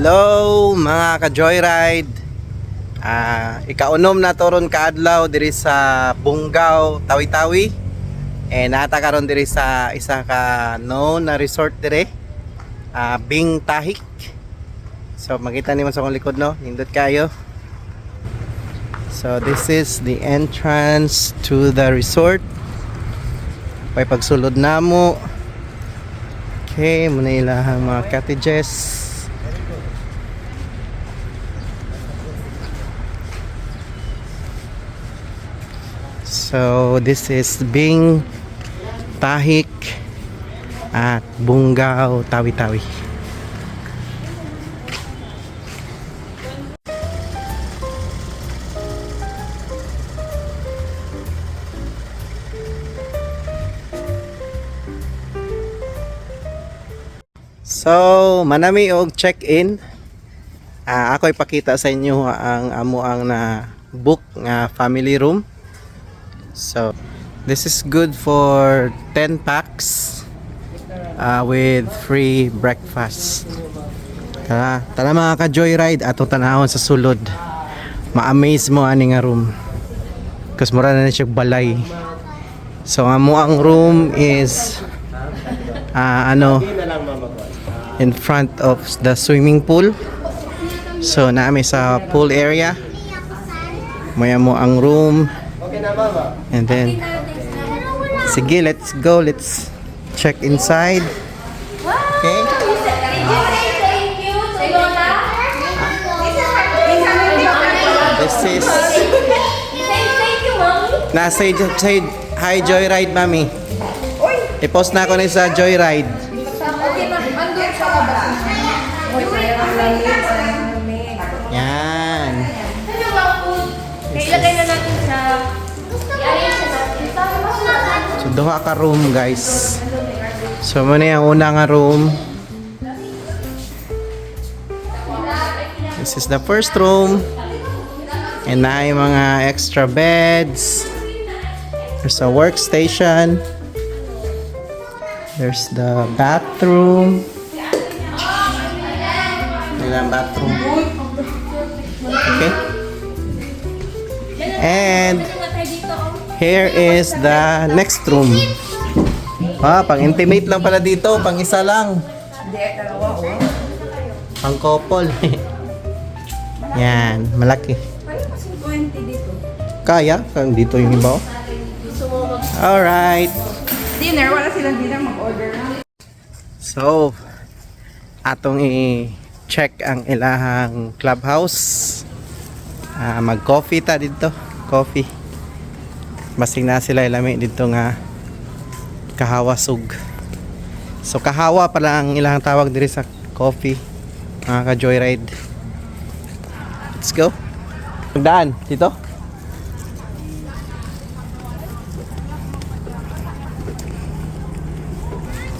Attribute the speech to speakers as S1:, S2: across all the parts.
S1: Hello mga ka-joyride. Ikaunom na toron kaadlaw diri sa Bungaw, Tawi-Tawi. Nata karon diri sa isa ka known na resort dire, Bing Tahik. So makita nimo sa akong likod, no, nindot kayo. So this is the entrance to the resort. Pay pagsulod namo. Okay, muna ilahang mga cottages. So this is Bing Tahik at Bungaw, Tawi-Tawi. So manami og check-in. Ako ipakita sa inyo ang amuang na book nga family room. So this is good for 10 packs with free breakfast. Tara mga ka-joyride, ato tanahon sa sulod. Ma-amaze mo ani nga room. Kasi mura na siya balay. So ang room is in front of the swimming pool. So naami sa pool area. Maya mo ang room. And then sige, let's go. Let's check inside. Okay. This is say hi Joyride, mami. I-post na ako na sa Joyride. Yan.
S2: Ilagay na natin sa
S1: So duha ka room, guys. So muna yung una nga room. This is the first room. And na yung mga extra beds. There's a workstation. There's the bathroom. Ilang bathroom. Okay. And here is the next room. Pang intimate lang pala dito, pang isa lang. Pang couple. Yan, malaki. Kaya, kung dito yung iba. Alright.
S2: dinner, wala silang dinner, mag-order.
S1: So, atong i-check ang ilahang clubhouse. Mag-coffee ta dito. Coffee. Masing na sila ilami dito nga kahawasog. So kahawa pala ang ilang tawag diri sa coffee, mga ka-joyride. Let's go. Magdaan dito.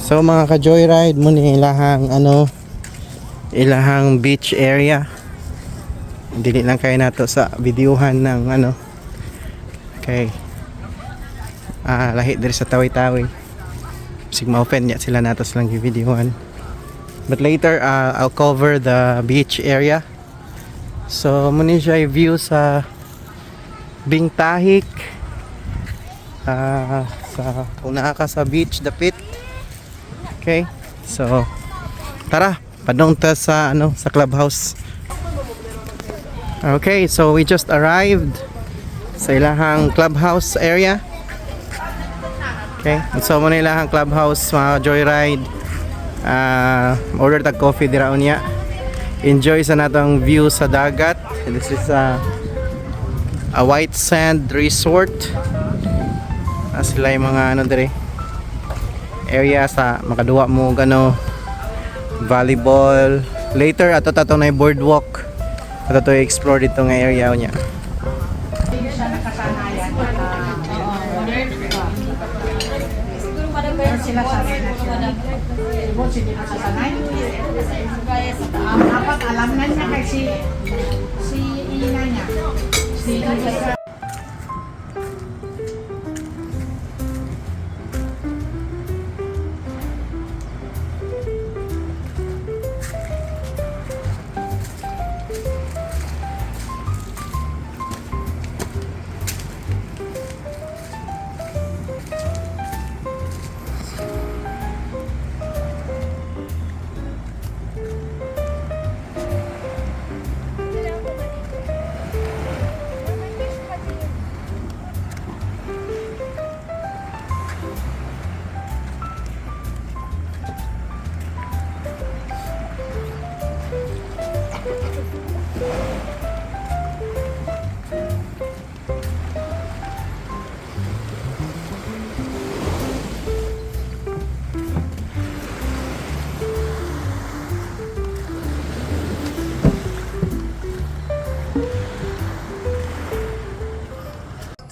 S1: So mga ka-joyride, muna ilahang ilahang beach area. Dili lang kayo nato sa videohan ng okay. Lahi diri sa Tawi-Tawi. Sig ma-offend niya sila nato silang videohan. But later I'll cover the beach area. So muna siya view sa Bing Tahik. Sa kung naa ka sa beach dapit. Okay. So tara, padong ta sa sa clubhouse. Okay, so we just arrived sa ilahang clubhouse area. Okay, so muna ilahang clubhouse, mga joyride. Order tag coffee dira unya. Enjoy sa natong view sa dagat. This is a white sand resort. Sila yung mga dire area sa makaduwa mo volleyball. Later ato tatong na boardwalk. Ato to explore dito nga area niya.
S2: Sila sanay na siya. Siguro hindi na siya sanay. Dapat alam na niya kasi si ina niya. Si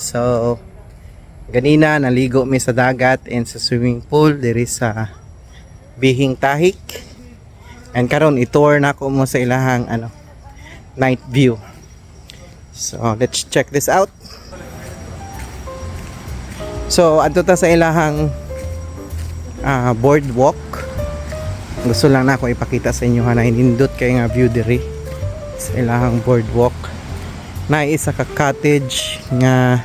S1: So ganina naligo mi sa dagat and sa swimming pool diri sa Bihing Tahik. And karon itour na ko mo sa ilahang night view. So let's check this out. So adto ta sa ilahang boardwalk. Gusto lang na ako ipakita sa inyo na hinindot kay nga view diri sa ilahang boardwalk. Na isa ka cottage nga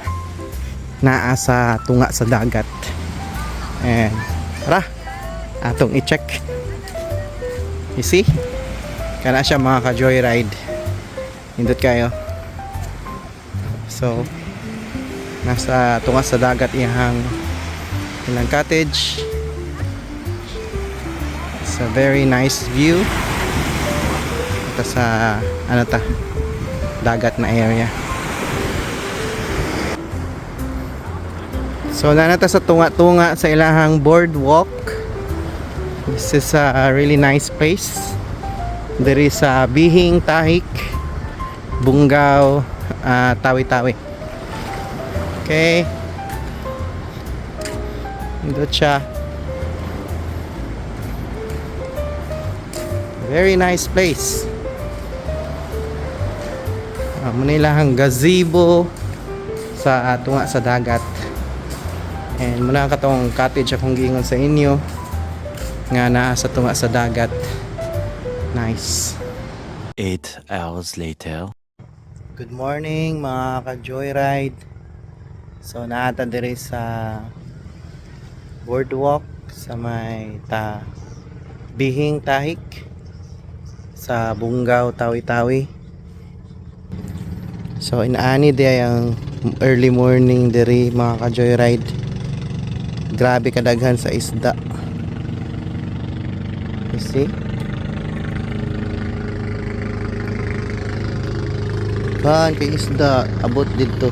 S1: naa sa tunga sa dagat. And tara, atong i-check. You see? Kana siya mga ka-joyride. Hindot kayo. So nasa tunga sa dagat ilang cottage. It's a very nice view. Ito sa dagat na area. So nanata sa tunga-tunga sa ilahang boardwalk. This is a really nice place. Diri sa Bihing Tahik, Bungaw, Tawi-Tawi. Okay. Ito siya. Very nice place. Muna ilahang gazebo sa tunga sa dagat. And muna katong cottage akong giingon sa inyo nga naa sa tunga sa dagat. Nice.
S3: 8 hours later.
S1: Good morning mga ka-joyride. So naata diri sa boardwalk sa may Bihing Tahik sa Bungaw, Tawi-Tawi. So inaani diya ang early morning diri mga ka-joyride. Grabe kadaghan sa isda. You see? Kan kay isda abot dito.